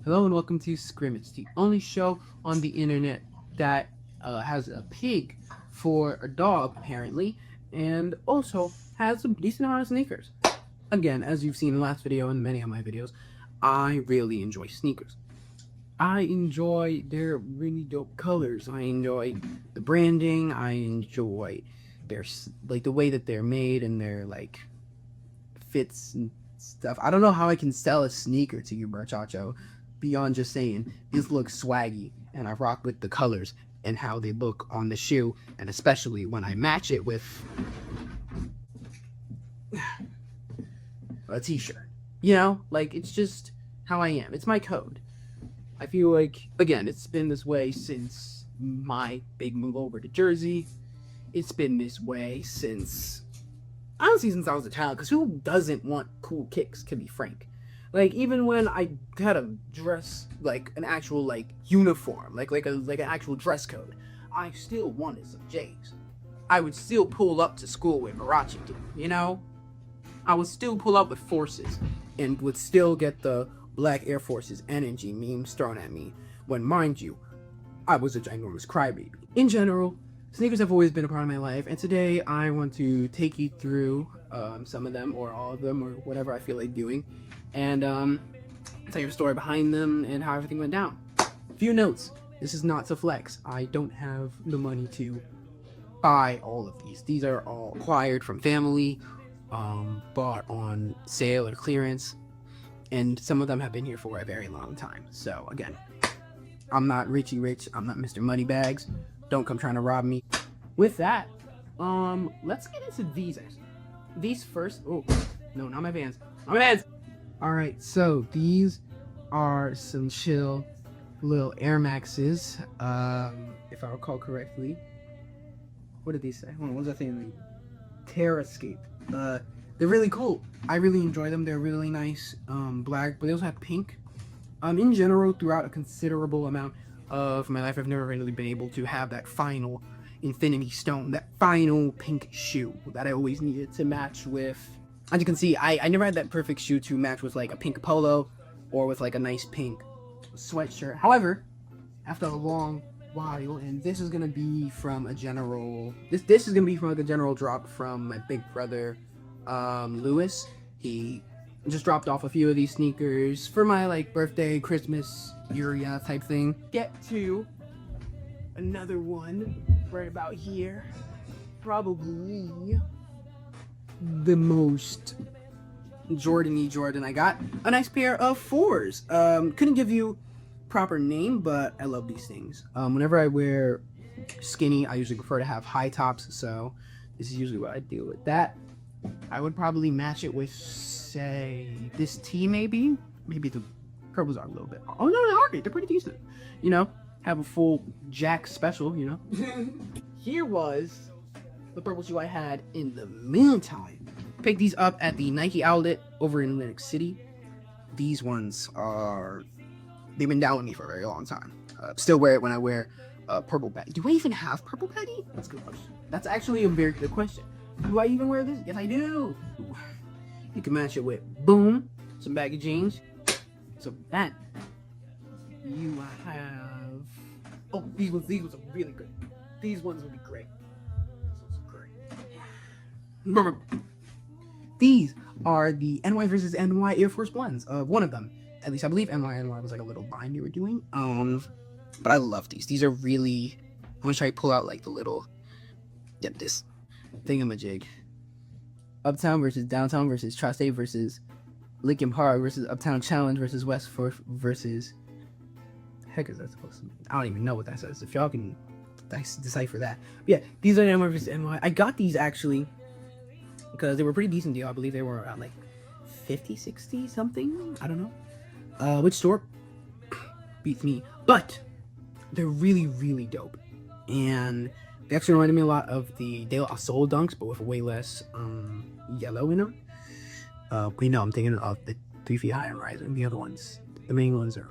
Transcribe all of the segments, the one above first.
Hello and welcome to Scrimmij, the only show on the internet that has a pig for a dog, apparently, and also has some decent amount of sneakers. Again, as you've seen in the last video and many of my videos, I really enjoy sneakers. I enjoy their really dope colors. I enjoy the branding. I enjoy their like the way that they're made and their like fits and stuff. I don't know how I can sell a sneaker to you, muchacho, beyond just saying this looks swaggy and I rock with the colors and how they look on the shoe, and especially when I match it with a t-shirt. You know, like it's just how I am. It's my code. I feel like again, it's been this way since my big move over to Jersey. It's been this way since honestly since I was a child, because who doesn't want cool kicks, to be frank? Like even when I had a dress, like an actual like uniform, like an actual dress code, I still wanted some J's. I would still pull up to school with Marachi, you know? I would still pull up with forces and would still get the Black Air Forces energy memes thrown at me when, mind you, I was a ginormous crybaby. In general, sneakers have always been a part of my life, and today I want to take you through some of them, or all of them, or whatever I feel like doing, and tell you a story behind them and how everything went down. Few notes. This is not to flex. I don't have the money to buy all of these. These are all acquired from family, bought on sale or clearance, and some of them have been here for a very long time. So again, I'm not Richie Rich. I'm not Mr. Moneybags. Don't come trying to rob me. With that, let's get into these. These first. Oh, no, not my Vans. Not my Vans. All right, so these are some chill little Air Maxes. If I recall correctly. What did these say? Hold on, what was that thing? Terrascape. They're really cool. I really enjoy them. They're really nice. Black, but they also have pink. In general, throughout a considerable amount of my life, I've never really been able to have that final infinity stone, that final pink shoe that I always needed to match with. As you can see, I never had that perfect shoe to match with like a pink polo or with like a nice pink sweatshirt. However, after a long while, and this is gonna be from a general, this is gonna be from like a general drop from my big brother, Lewis. He just dropped off a few of these sneakers for my like birthday, Christmas, Uriah type thing. Get to another one right about here. Probably the most Jordan-y Jordan. I got a nice pair of fours. Couldn't give you proper name, but I love these things. Whenever I wear skinny, I usually prefer to have high tops, so this is usually what I do with that. I would probably match it with, say, this tee maybe. Maybe the purples are a little bit. Oh no, they are. They're pretty decent. You know, have a full Jack special. You know. Here was the purple shoe I had in the meantime. Picked these up at the Nike outlet over in Atlantic City. These ones are. They've been down with me for a very long time. Still wear it when I wear purple patty. Do I even have purple patty? That's a good question. That's actually a very good question. Do I even wear this? Yes, I do. You can match it with boom, some baggy jeans. So then you have. Oh, these ones are really good. These ones would be great. These ones are great. These are the NY versus NY Air Force Ones. One of them. At least I believe NY was like a little bind you were doing. But I love these. These are really. I'm gonna try to pull out like the little. Yep, this thingamajig. Uptown versus Downtown versus Tri-State versus Lincoln Park versus Uptown Challenge versus West Forth versus. Heck is that supposed to? I don't even know what that says. If y'all can decipher that. But yeah, these are NY versus NY. I got these actually because they were pretty decent deal. I believe they were around like 50, 60 something. I don't know. Which store beats me, but they're really, really dope, and they actually reminded me a lot of the De La Soul dunks, but with way less yellow in them. But you know, I'm thinking of the 3 Feet High and Rising. The other ones, the main ones are.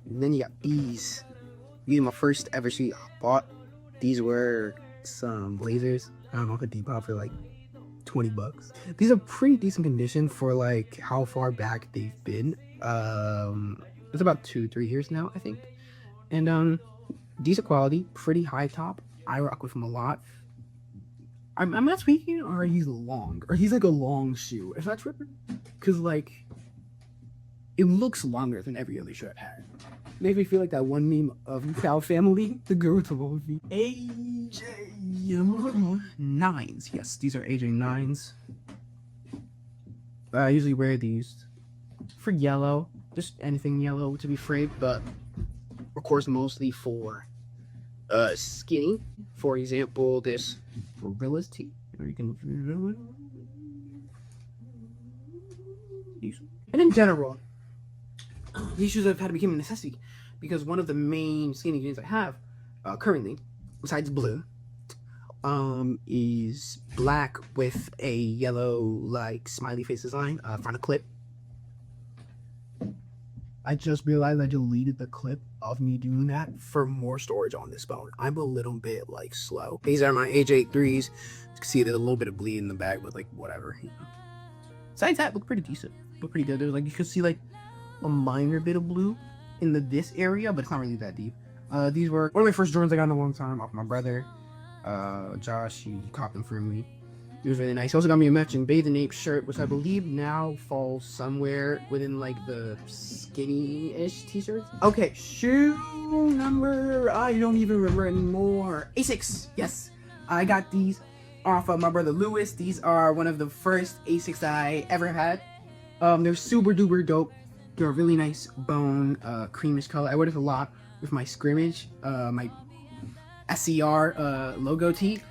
And then you got these. These are my first ever shoe I bought. These were some Blazers. I don't know if I depop for like $20. These are pretty decent condition for like how far back they've been. It's about 2-3 years now, I think. And decent quality, pretty high top. I rock with them a lot. I'm not speaking, or he's long, or he's like a long shoe. Is that tripping? Cause like it looks longer than every other shoe I've had. Makes me feel like that one meme of Cow Family, the girl with the low feet. AJ 9s. Yes, these are AJ 9s. I usually wear these for yellow, just anything yellow to be frank, but of course mostly for skinny. For example, this Gorilla's tee. Or you can and in general, these shoes have had to become a necessity because one of the main skinny jeans I have currently, besides blue, is black with a yellow like smiley face design front of clip. I just realized I deleted the clip of me doing that for more storage on this phone. I'm a little bit like slow. These are my AJ 3s. You can see there's a little bit of bleed in the back, but like whatever. You know. Besides that, look pretty decent. Look pretty good. There's like you can see like a minor bit of blue in this area, but it's not really that deep. These were one of my first Jordans I got in a long time off my brother. Josh, he copped them for me. It was really nice. He also got me a matching Bathing Ape shirt, which I believe now falls somewhere within like the skinny-ish t-shirts. Okay, shoe number, I don't even remember anymore. ASICS, yes. I got these off of my brother Lewis. These are one of the first ASICS I ever had. They're super duper dope. They're a really nice bone, creamish color. I wear this a lot with my Scrimmij, my SCR logo tee.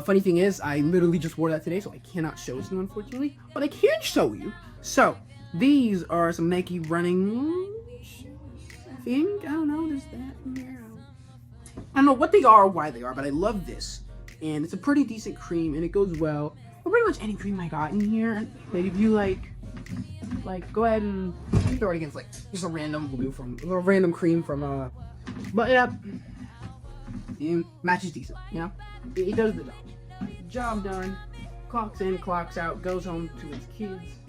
Funny thing is, I literally just wore that today, so I cannot show it to you, unfortunately. But I can show you. So, these are some Nike running shoes, I think. I don't know, there's that in there. I don't know what they are or why they are, but I love this. And it's a pretty decent cream, and it goes well with pretty much any cream I got in here. Like, if you like, go ahead and throw it against, like, just a random cream from, but yeah. And matches decent, you know? It does the job. Job done. Clocks in, clocks out, goes home to his kids.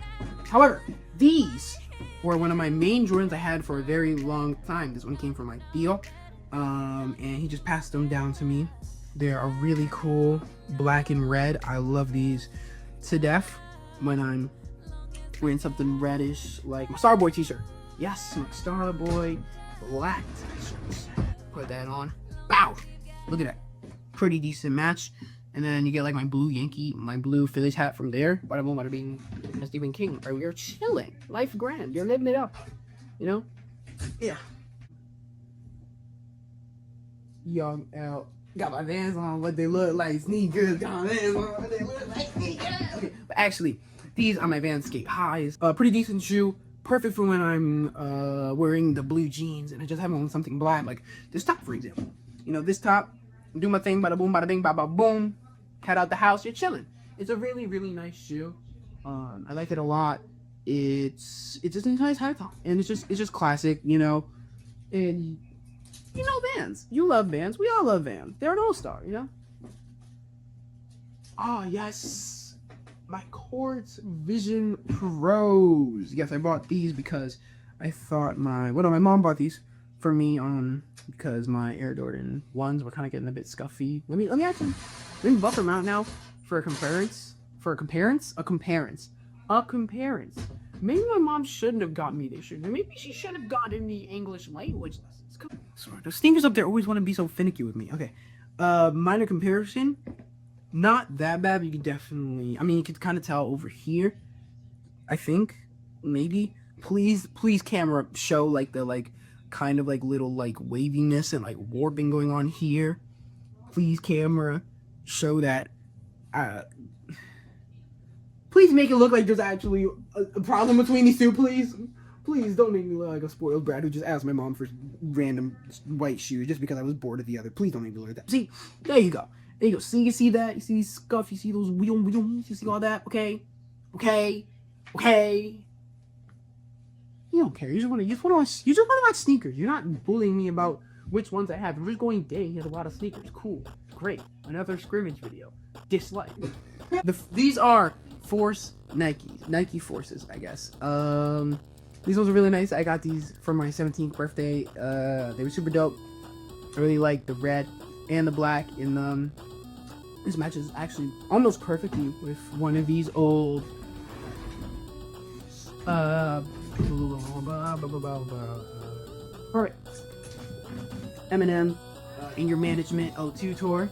However, these were one of my main Jordans I had for a very long time. This one came from my deal. And he just passed them down to me. They are really cool, black and red. I love these to death when I'm wearing something reddish, like my Starboy t-shirt. Yes, my Starboy black t-shirts. Put that on. Bow! Look at that. Pretty decent match. And then you get like my blue Phillies hat from there. Bada boom, bada bing. Stephen King. Right, we are chilling. Life grand. You're living it up. You know? Yeah. Young L. Got my Vans on, what they look like sneakers. Got my Vans on, what they look like sneakers. Okay, but actually, these are my Vans Skate Highs. Pretty decent shoe. Perfect for when I'm wearing the blue jeans and I just have on something black, like this top, for example. You know, this top, do my thing, bada boom, bada bing, bada boom. Head out the house, you're chilling. It's a really, really nice shoe. I like it a lot. It's just a nice high top, and it's just classic, you know. And you know Vans. You love Vans. We all love Vans. They're an all-star, you know. Ah, yes. My Quartz Vision Pros. Yes, I bought these because I thought my mom bought these for me because my Air Jordan 1s were kind of getting a bit scuffy. Let me buff them out now for a comparison. Maybe my mom shouldn't have gotten me this shirt. Maybe she should have gotten the English language lessons. Sorry, the sneakers up there always want to be so finicky with me. Okay, minor comparison. Not that bad, but you can definitely, I mean, you can kind of tell over here, I think, maybe. Please, camera, show, like, the, like, kind of, like, little, like, waviness and, like, warping going on here. Please, camera, show that. Please make it look like there's actually a problem between these two, please. Please don't make me look like a spoiled brat who just asked my mom for random white shoes just because I was bored of the other. Please don't make me look like that. See, there you go. There you go. See, you see that? You see these scuff? You see those wheels? You see all that? Okay? You don't care. You just want to watch sneakers. You're not bullying me about which ones I have. I'm just going, dang, he has a lot of sneakers. Cool. Great. Another Scrimmij video. Dislike. These are Force Nikes. Nike Forces, I guess. These ones are really nice. I got these for my 17th birthday. They were super dope. I really like the red and the black in them. This matches actually almost perfectly with one of these old alright, Eminem in your management O2 tour.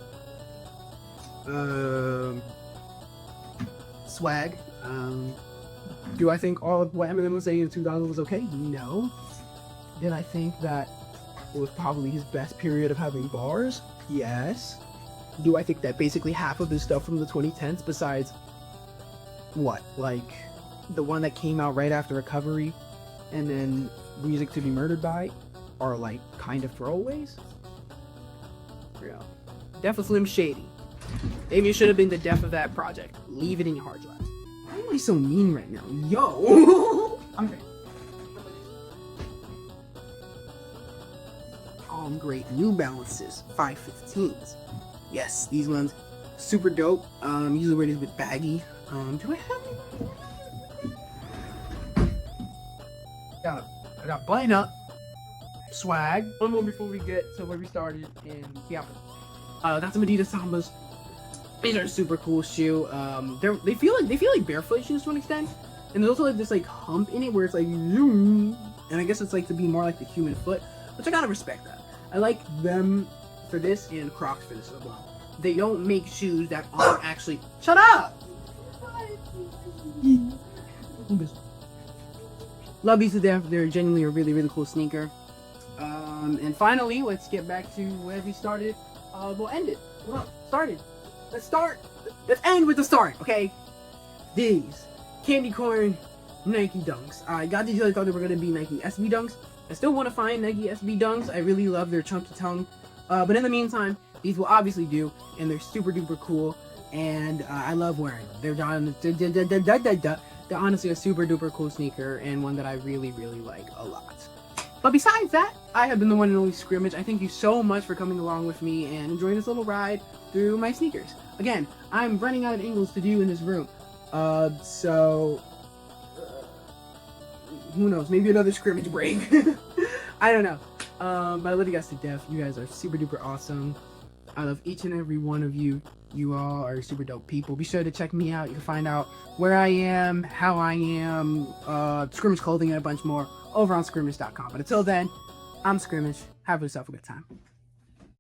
Swag. Do I think all of what Eminem was saying in 2000 was okay? No. Did I think that it was probably his best period of having bars? Yes. Do I think that basically half of his stuff from the 2010s, besides what, like the one that came out right after Recovery and then Music to Be Murdered By, are like kind of throwaways? Yeah. Def of Slim Shady. Maybe it should have been the def of that project. Leave it in your hard drive. Why am I so mean right now? Yo! I'm great. Great. New Balances 515s. Yes, these ones super dope. Usually wear these with baggy. Do I have any? I got Blind Up, Swag. One more before we get to where we started, and yeah. Got some Adidas Sambas. These are a super cool shoe. They feel like barefoot shoes to an extent, and there's also like this like hump in it where it's like, and I guess it's like to be more like the human foot, which I gotta respect that. I like them for this and Crocs for this as well. They don't make shoes that aren't actually. Shut up! Love these to death. They're genuinely a really, really cool sneaker. And finally, let's get back to where we started. We'll end it. Well, started. Let's start. Let's end with the start, okay? These candy corn Nike Dunks. I got these because I thought they were gonna be Nike SB Dunks. I still want to find Nike SB Dunks. I really love their chunky tongue. But in the meantime, these will obviously do, and they're super duper cool. And I love wearing them. They're honestly a super duper cool sneaker and one that I really, really like a lot. But besides that, I have been the one and only Scrimmij. I thank you so much for coming along with me and enjoying this little ride through my sneakers. Again, I'm running out of angles to do in this room. Who knows? Maybe another Scrimmij break. I don't know. But I love you guys to death. You guys are super duper awesome. I love each and every one of you. You all are super dope people. Be sure to check me out. You can find out where I am, how I am, Scrimmij clothing, and a bunch more over on Scrimmij.com. But until then, I'm Scrimmij. Have yourself a good time.